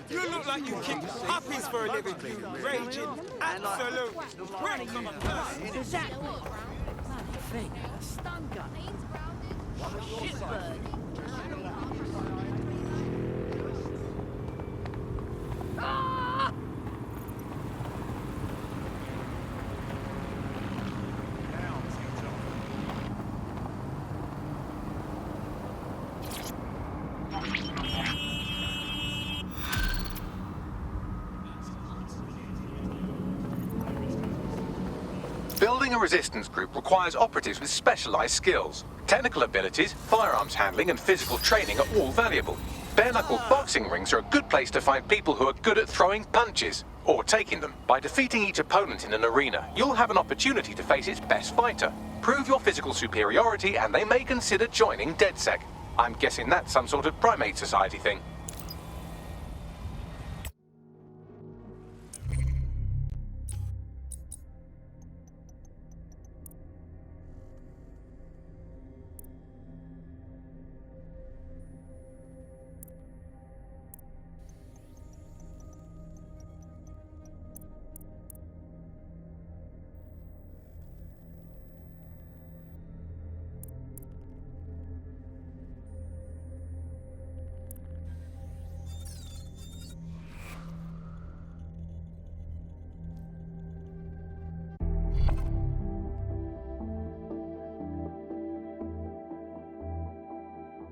You look like you kick puppies for a living, you raging absolute prick of a person. Exactly. Bloody thing. A stun gun. Shitbird. Ah! Building a resistance group requires operatives with specialized skills. Technical abilities, firearms handling, and physical training are all valuable. Bare-knuckle boxing rings are a good place to find people who are good at throwing punches, or taking them. By defeating each opponent in an arena, you'll have an opportunity to face its best fighter. Prove your physical superiority, and they may consider joining DedSec. I'm guessing that's some sort of primate society thing.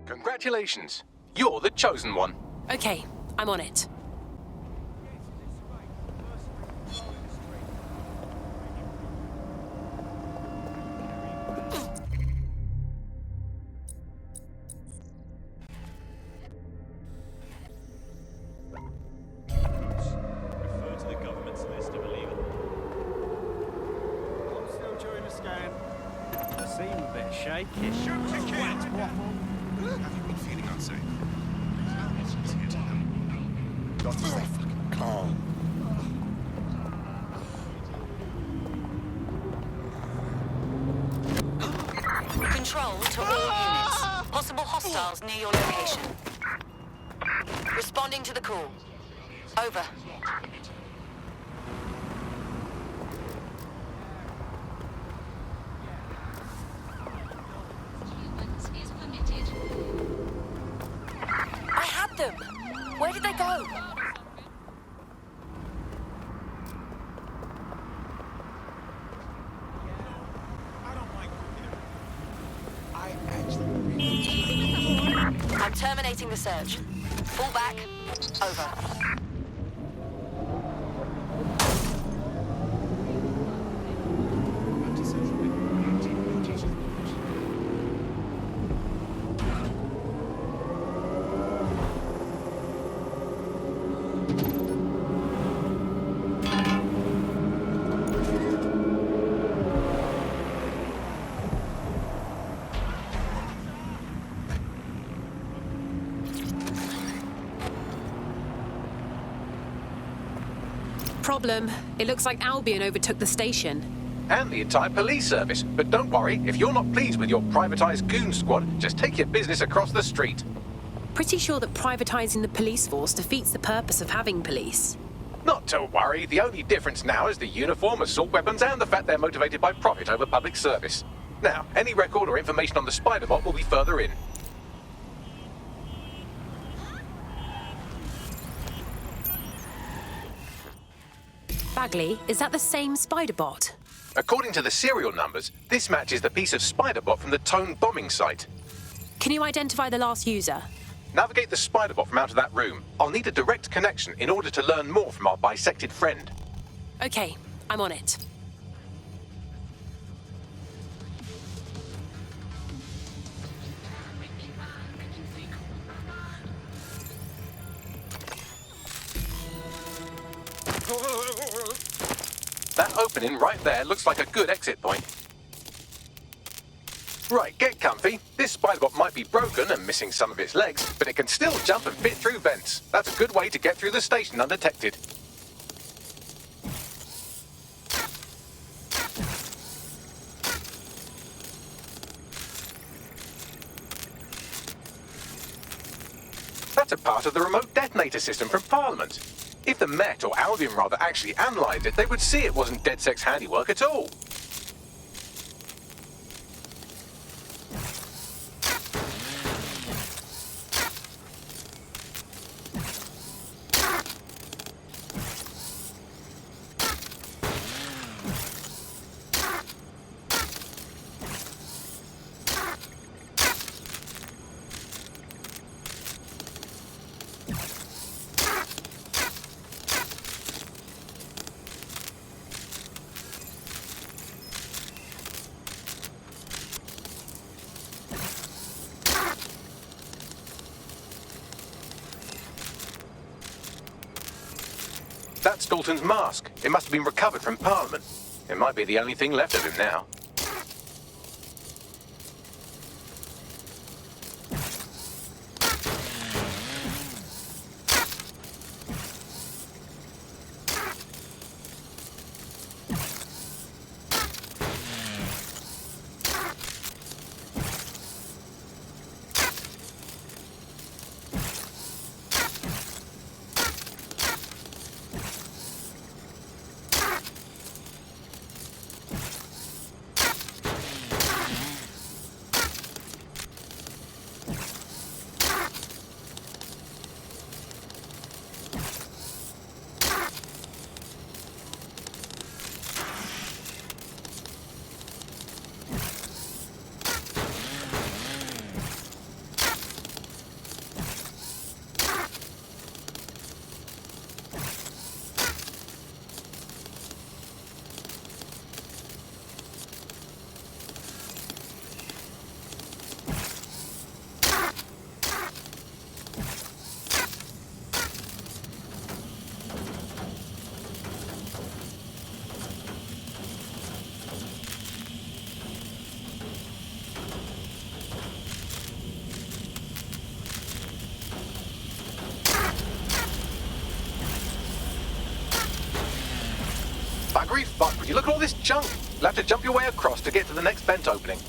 Congratulations. You're the chosen one. Okay, I'm on it. Refer to the government's list, I believe it. I'm still during the scan. Seem a bit shaky. Shoot the kid! Have you been feeling unsafe? Got to stay fucking calm. Control to all units. Possible hostiles near your location. Responding to the call. Over. I had them! Where did they go? I'm terminating the search. Fall back. Over. Problem. It looks like Albion overtook the station. And the entire police service. But don't worry, if you're not pleased with your privatized goon squad, just take your business across the street. Pretty sure that privatizing the police force defeats the purpose of having police. Not to worry, the only difference now is the uniform, assault weapons, and the fact they're motivated by profit over public service. Now, any record or information on the Spider-Bot will be further in. Bagley, is that the same Spider-Bot? According to the serial numbers, this matches the piece of Spider-Bot from the Tone bombing site. Can you identify the last user? Navigate the Spider-Bot from out of that room. I'll need a direct connection in order to learn more from our bisected friend. Okay, I'm on it. That opening right there looks like a good exit point. Right, get comfy. This Spider-Bot might be broken and missing some of its legs, but it can still jump and fit through vents. That's a good way to get through the station undetected. That's a part of the remote detonator system from Parliament. If the Met, or Albion rather, actually analysed it, they would see it wasn't DedSec's handiwork at all. That's Dalton's mask. It must have been recovered from Parliament. It might be the only thing left of him now. Buggery fuck, would you look at all this junk? You'll have to jump your way across to get to the next vent opening.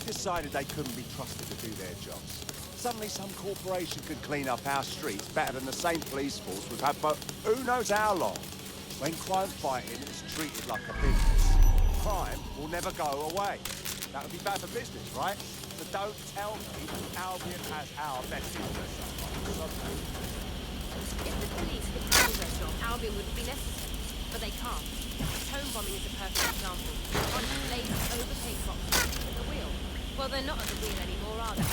Decided they couldn't be trusted to do their jobs. Suddenly some corporation could clean up our streets better than the same police force we've had for who knows how long. When crime fighting is treated like a business, crime will never go away. That would be bad for business, right? So don't tell me Albion has our best interests at heart. If the police could handle their job, Albion wouldn't be necessary. But they can't. Home bombing is a perfect example. One blade overtake boxes at the wheel. Well, they're not at the wheel anymore, are they?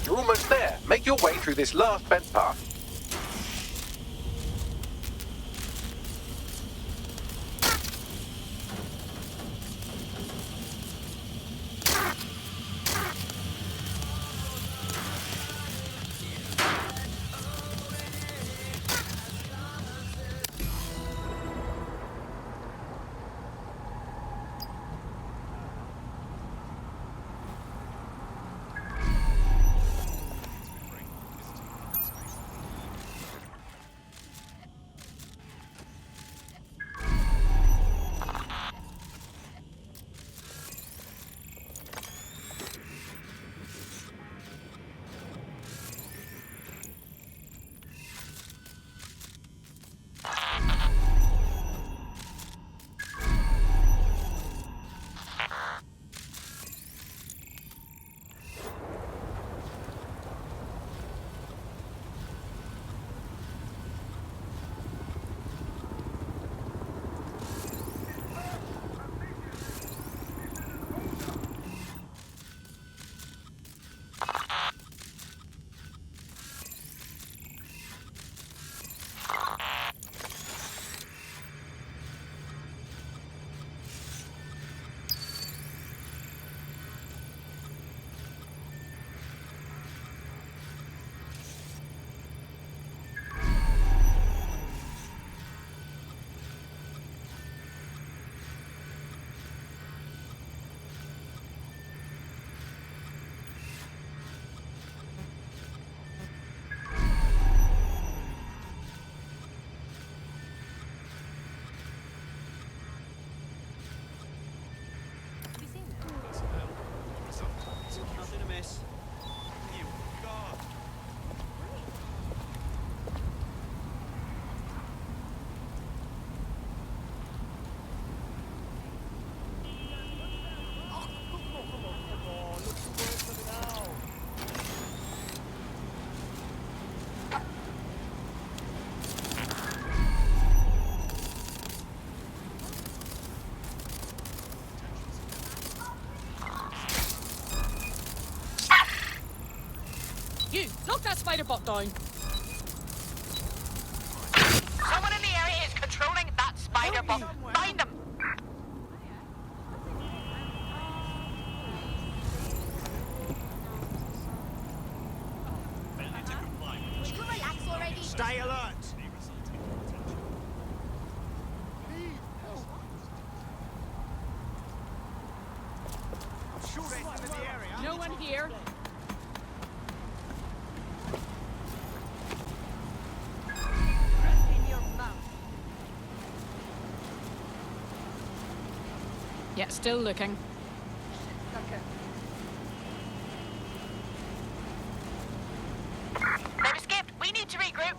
You're almost there. Make your way through this last vent path. miss. You God. You, knock that spider bot down. Someone in the area is controlling that spider bot. Find them. Failure to comply with Will you relax already? Stay alert. may result in your detention. I'm sure they're still in the area. No one here. In your mouth. Yeah, still looking. They've escaped. We need to regroup.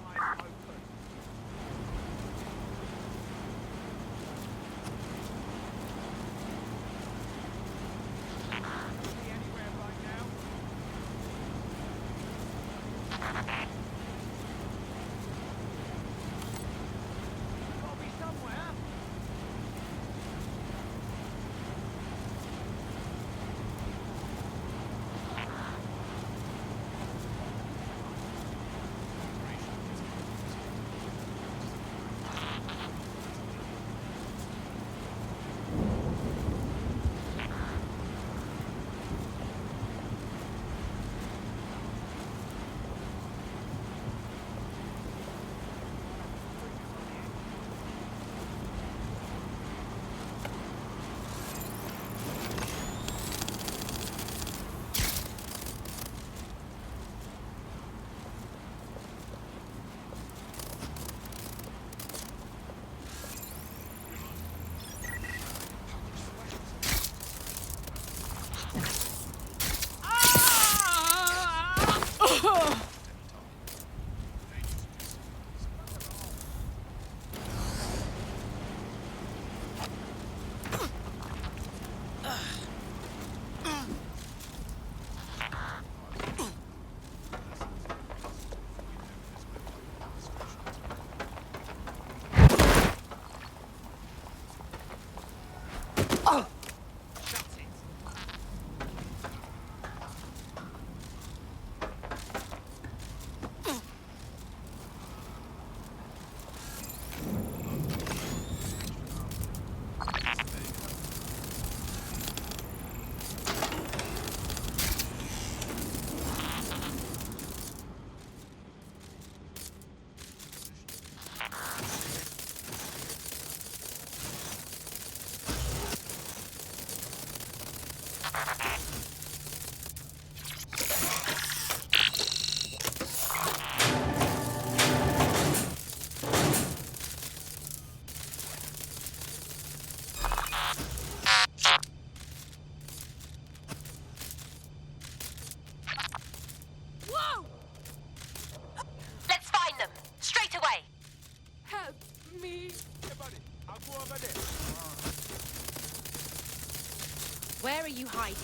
Where are you hiding?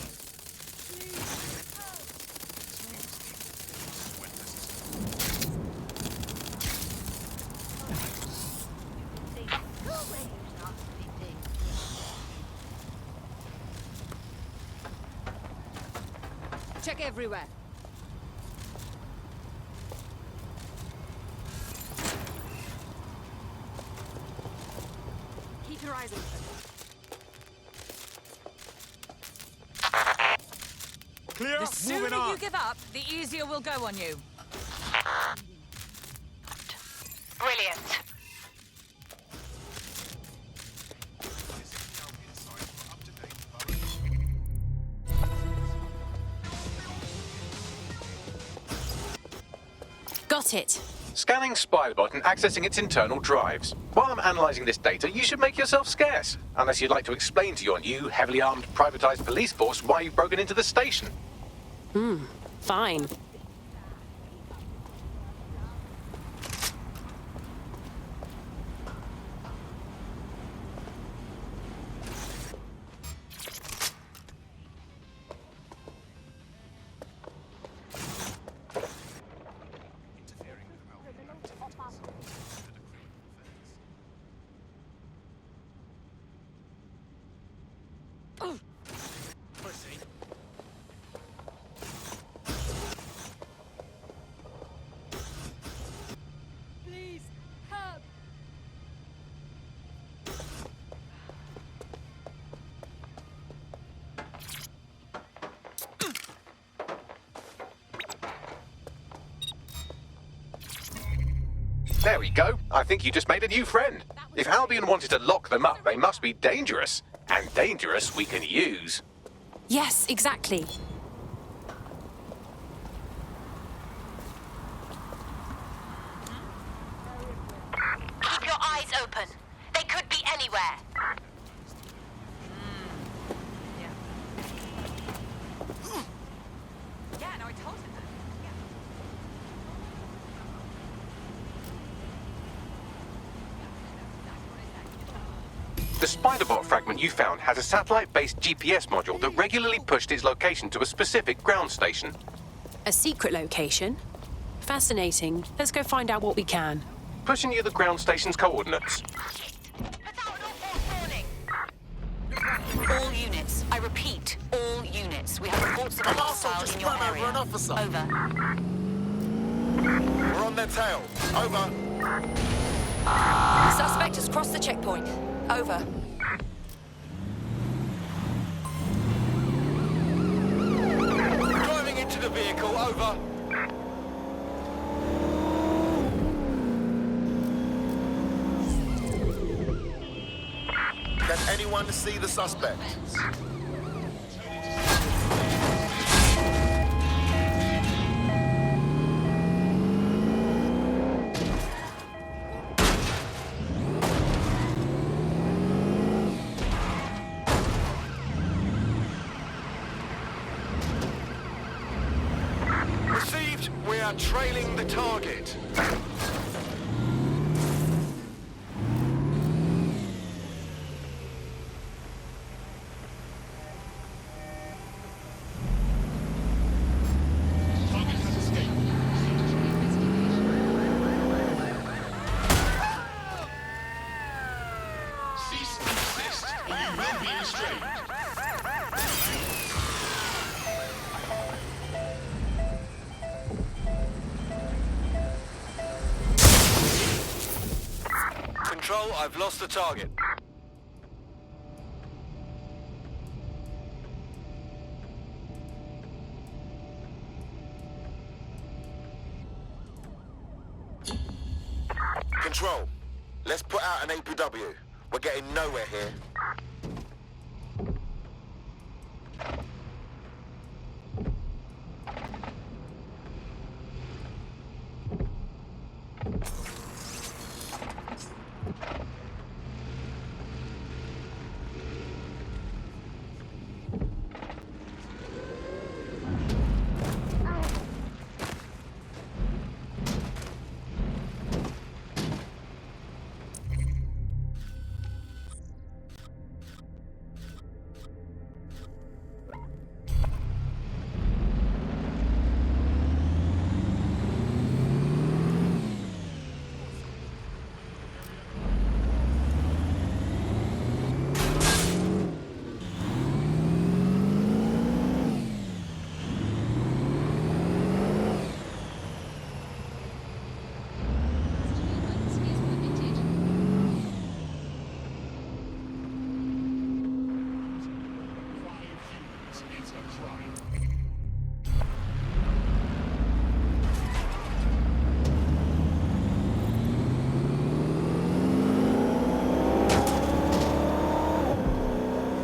Check everywhere. Keep your eyes open. Clear, The sooner moving on. you give up, the easier we'll go on you. Brilliant. Got it. Scanning Spiderbot and accessing its internal drives. While I'm analysing this data, you should make yourself scarce. Unless you'd like to explain to your new, heavily armed, privatised police force why you've broken into the station. Fine. Pussy. Please, help! There we go. I think you just made a new friend. If Albion wanted to lock them up, they must be dangerous. And dangerous we can use. Yes, exactly. Keep your eyes open. They could be anywhere. Yeah, no, I told him that. The Spiderbot fragment you found has a satellite-based GPS module that regularly pushed its location to a specific ground station. A secret location? Fascinating. Let's go find out what we can. Pushing you the ground station's coordinates. Without an all-force warning. All units. I repeat, all units. We have reports of a hostile in your area. Over. We're on their tail. Over. Suspect has crossed the checkpoint. Over. Driving into the vehicle. Over. Can anyone see the suspect? Received. We are trailing the target. Target has escaped. Cease and desist, or you will be restrained. Control, I've lost the target. Control, let's put out an APW. We're getting nowhere here. It's a crime.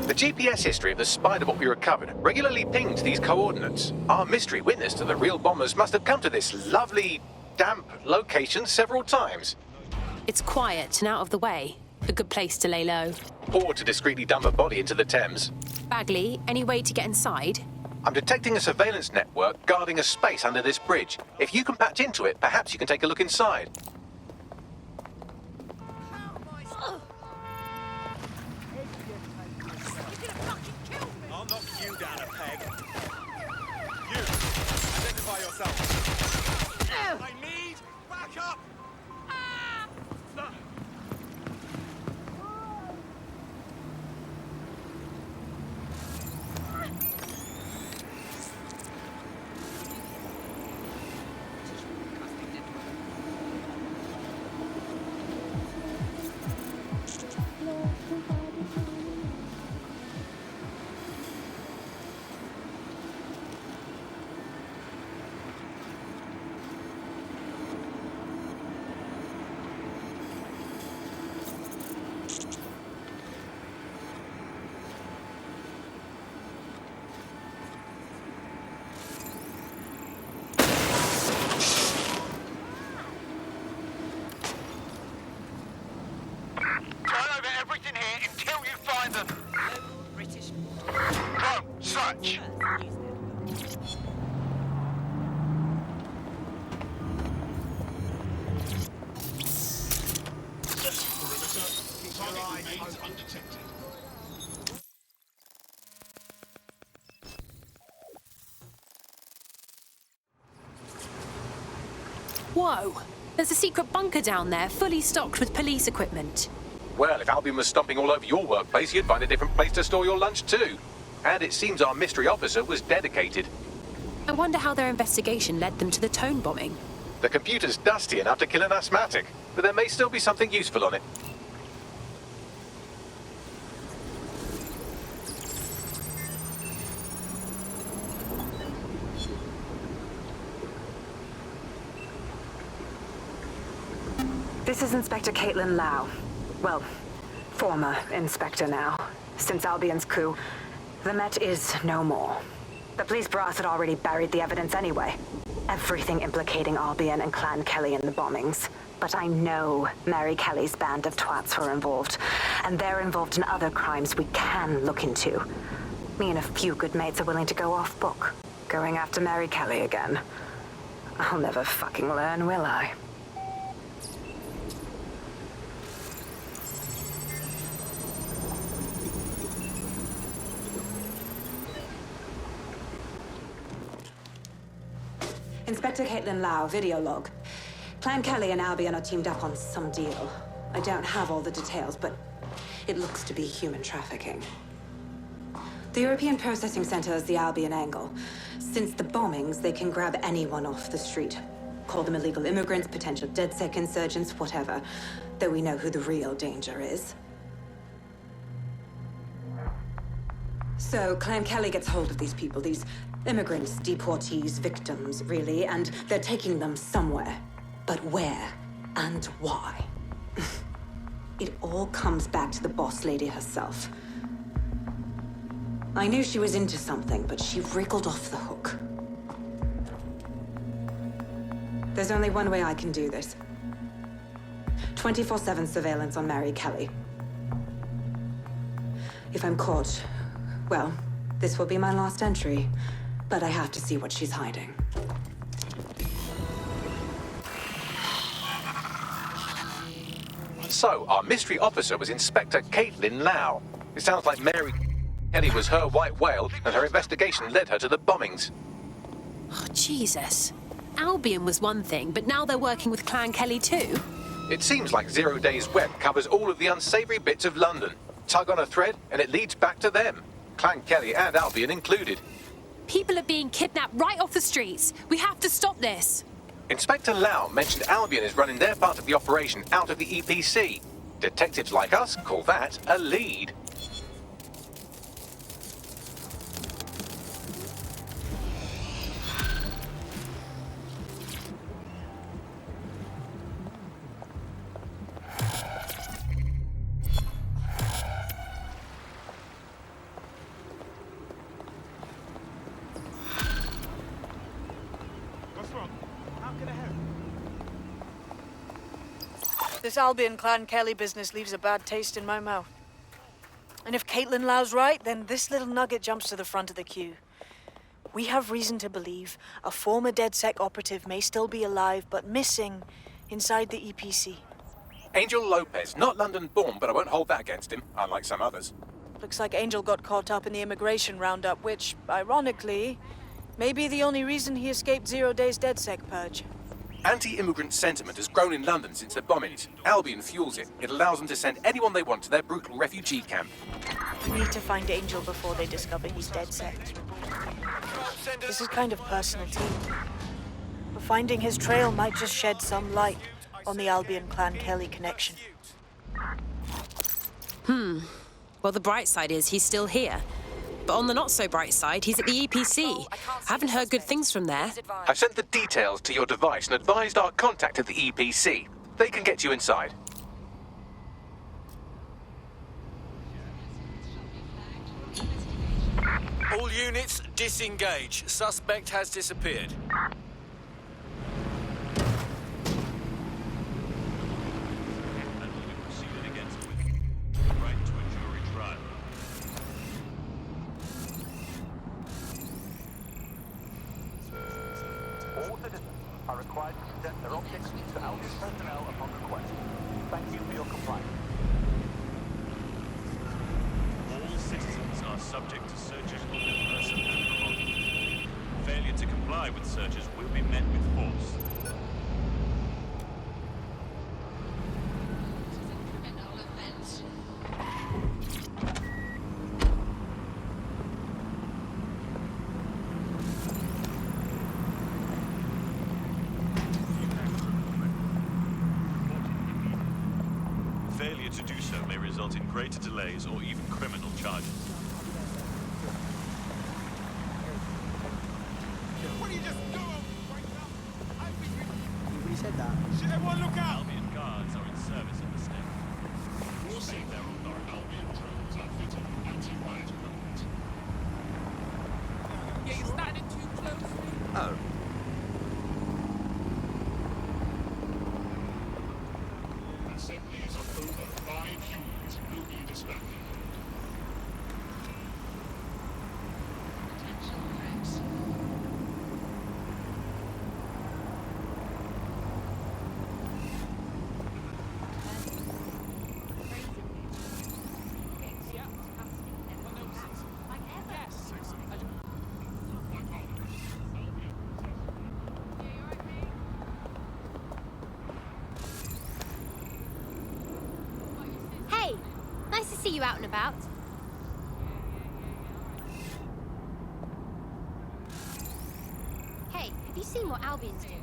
The GPS history of the Spiderbot we recovered regularly pinged these coordinates. Our mystery witness to the real bombers must have come to this lovely, damp location several times. It's quiet and out of the way. A good place to lay low. Or to discreetly dump a body into the Thames. Bagley, any way to get inside? I'm detecting a surveillance network guarding a space under this bridge. If you can patch into it, perhaps you can take a look inside. I'll knock you down a peg. You, identify yourself. I need backup. Whoa! There's a secret bunker down there, fully stocked with police equipment. Well, if Albion was stomping all over your workplace, you'd find a different place to store your lunch too. And it seems our mystery officer was dedicated. I wonder how their investigation led them to the Tone bombing. The computer's dusty enough to kill an asthmatic, but there may still be something useful on it. This is Inspector Caitlin Lau. Well, former inspector now. Since Albion's coup, the Met is no more. The police brass had already buried the evidence anyway. Everything implicating Albion and Clan Kelly in the bombings. But I know Mary Kelly's band of twats were involved. And they're involved in other crimes we can look into. Me and a few good mates are willing to go off book. Going after Mary Kelly again. I'll never fucking learn, will I? Inspector Caitlin Lau, video log. Clan Kelly and Albion are teamed up on some deal. I don't have all the details, but it looks to be human trafficking. The European Processing Center is the Albion angle. Since the bombings, they can grab anyone off the street. Call them illegal immigrants, potential DedSec insurgents, whatever. Though we know who the real danger is. So, Clan Kelly gets hold of these people, these immigrants, deportees, victims, really, and they're taking them somewhere. But where and why? It all comes back to the boss lady herself. I knew she was into something, but she wriggled off the hook. There's only one way I can do this. 24/7 surveillance on Mary Kelly. If I'm caught, well, this will be my last entry. But I have to see what she's hiding. So, our mystery officer was Inspector Caitlin Lau. It sounds like Mary Kelly was her white whale, and her investigation led her to the bombings. Oh, Jesus. Albion was one thing, but now they're working with Clan Kelly too? It seems like Zero Days Web covers all of the unsavory bits of London. Tug on a thread, and it leads back to them. Clan Kelly and Albion included. People are being kidnapped right off the streets. We have to stop this. Inspector Lau mentioned Albion is running their part of the operation out of the EPC. Detectives like us call that a lead. This Albion Clan Kelly business leaves a bad taste in my mouth. And if Caitlin Lau's right, then this little nugget jumps to the front of the queue. We have reason to believe a former DedSec operative may still be alive, but missing inside the EPC. Angel Lopez, not London-born, but I won't hold that against him, unlike some others. Looks like Angel got caught up in the immigration roundup, which, ironically, may be the only reason he escaped 0 Days DedSec purge. Anti-immigrant sentiment has grown in London since the bombings. Albion fuels it. It allows them to send anyone they want to their brutal refugee camp. We need to find Angel before they discover he's DedSec. This is kind of personal too. But finding his trail might just shed some light on the Albion Clan Kelly connection. Well, the bright side is he's still here. But on the not-so-bright side, he's at the EPC. I haven't heard good things from there. I've sent the details to your device and advised our contact at the EPC. They can get you inside. All units, disengage. Suspect has disappeared. All citizens are required to present their objects to Albion personnel upon request. Thank you for your compliance. All citizens are subject to searches of their person and belongings. Failure to comply with searches will be met with force. Failure to do so may result in greater delays or even criminal charges. What are you just doing? Nobody said that. Should everyone look out? Albion guards are in service of the state. Also, their Albion drones are fitted with anti-riot equipment. Yeah, you're standing too close. Oh. Assemblies of over 5 humans will be dispatched. Potential threats. Hey, nice to see you out and about. Hey, have you seen what Albion's doing?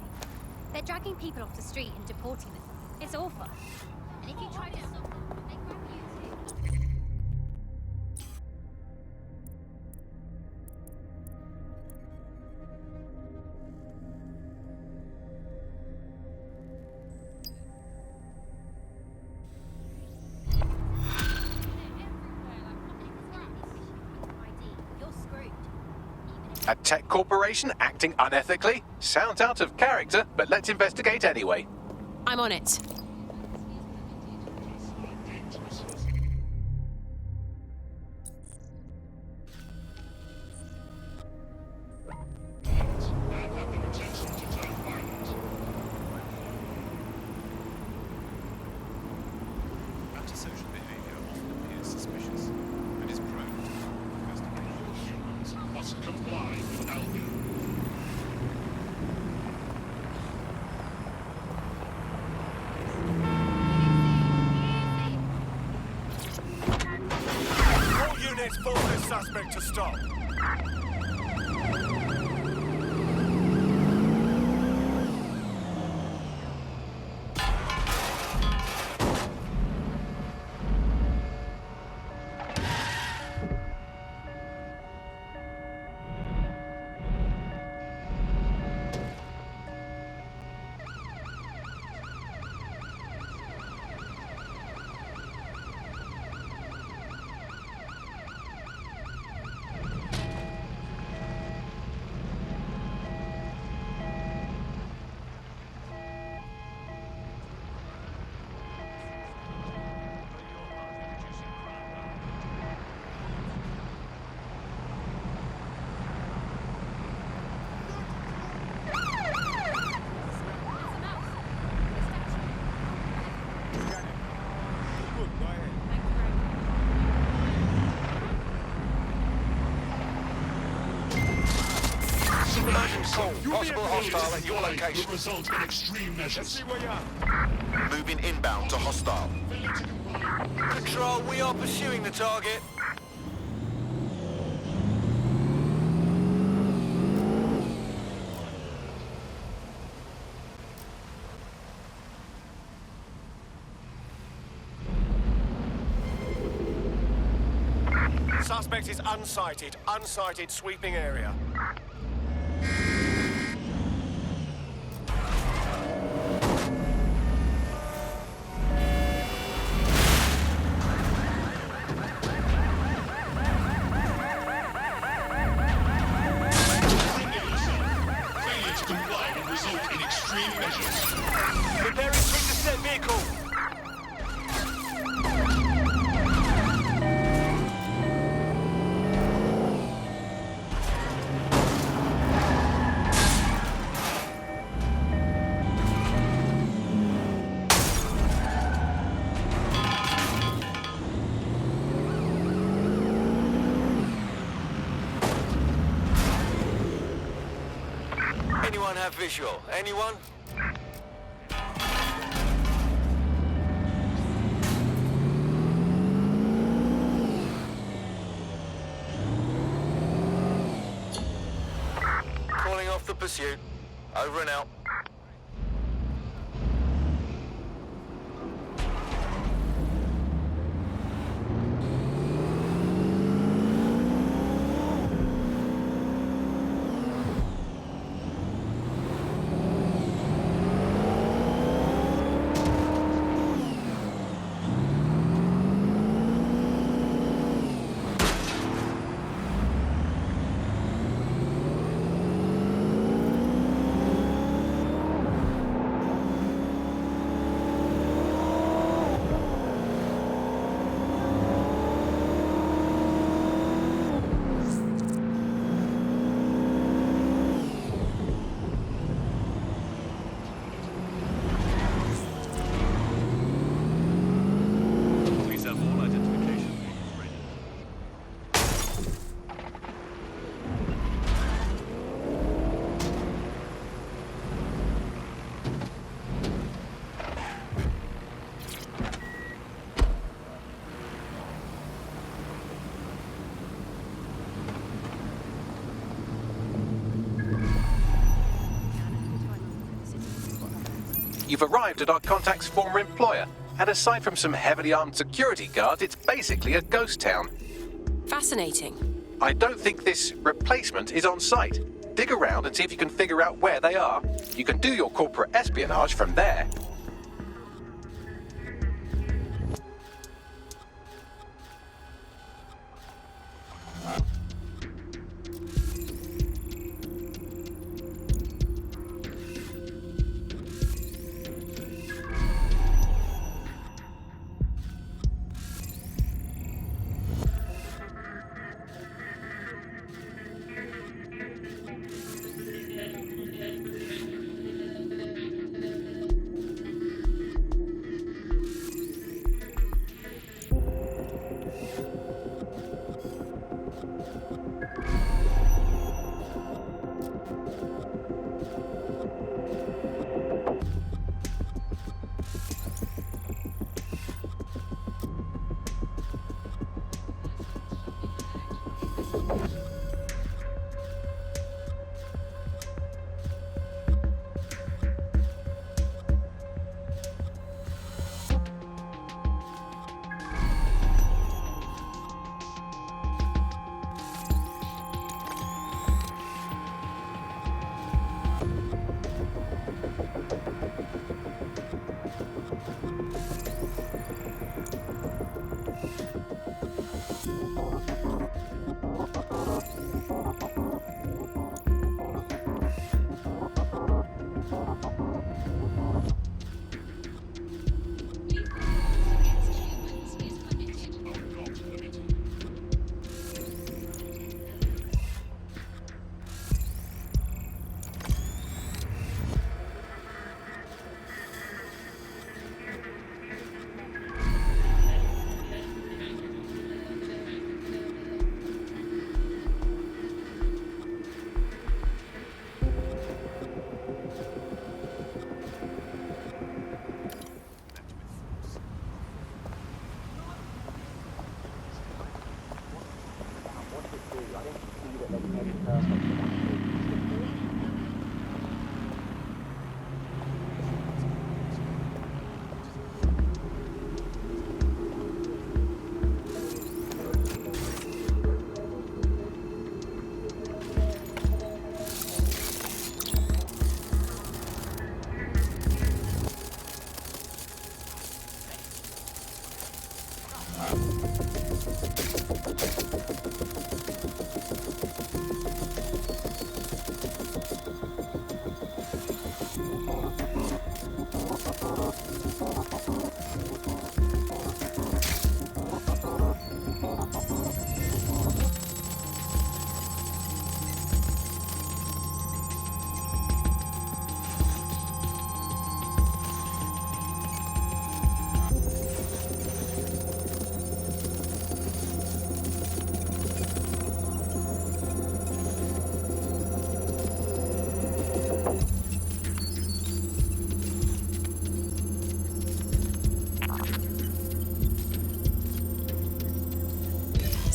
They're dragging people off the street and deporting them. It's awful. And if you try to stop them, they grab you too. You're screwed. A tech corporation acting unethically? Sounds out of character, but let's investigate anyway. I'm on it. Antisocial behavior often appears suspicious and is prone to investigation. All humans must comply with Albion. All units, force this suspect to stop. Call. Possible hostile at your location. Result in extreme measures. Moving inbound to hostile. Control, we are pursuing the target. Suspect is unsighted. Unsighted sweeping area. Failure to comply will result in extreme measures. Preparing to intercept vehicle. Anyone have visual? Anyone? Calling off the pursuit. Over and out. Please have all identification vehicles ready. You've arrived at our contact's former employer, and aside from some heavily armed security guards, it's basically a ghost town. Fascinating. I don't think this replacement is on site. Dig around and see if you can figure out where they are. You can do your corporate espionage from there.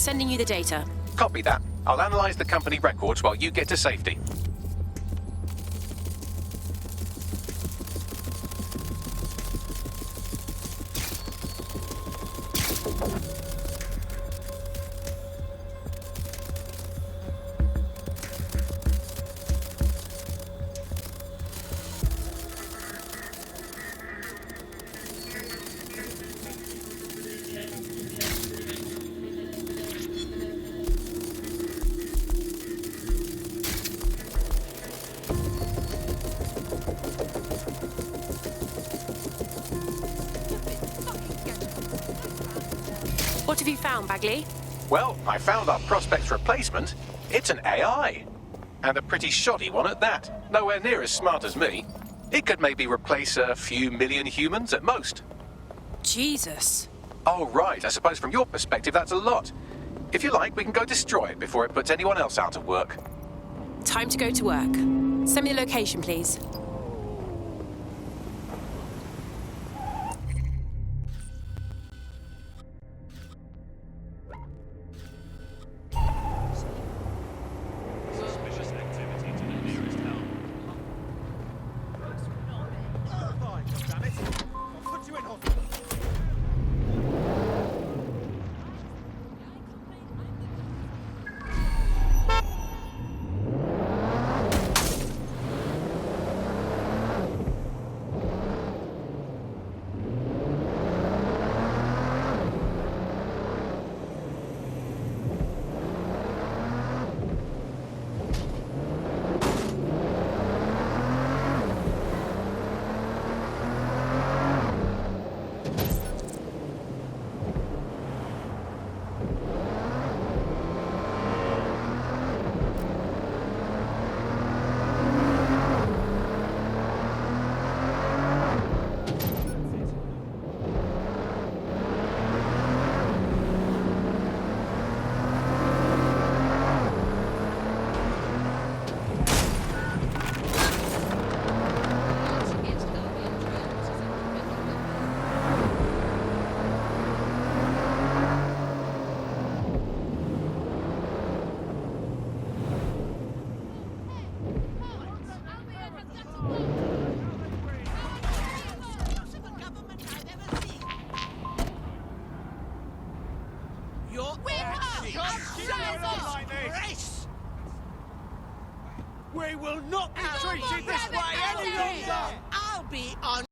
sending you the data. Copy that. I'll analyze the company records while you get to safety. What have you found, Bagley? Well, I found our prospect's replacement. It's an AI. And a pretty shoddy one at that. Nowhere near as smart as me. It could maybe replace a few million humans at most. Jesus. Oh, right. I suppose from your perspective, that's a lot. If you like, we can go destroy it before it puts anyone else out of work. Time to go to work. Send me the location, please. Suspicious activity to the nearest help. Damn it! I'll put you in hospital. We will not be treated this way any longer! I'll be on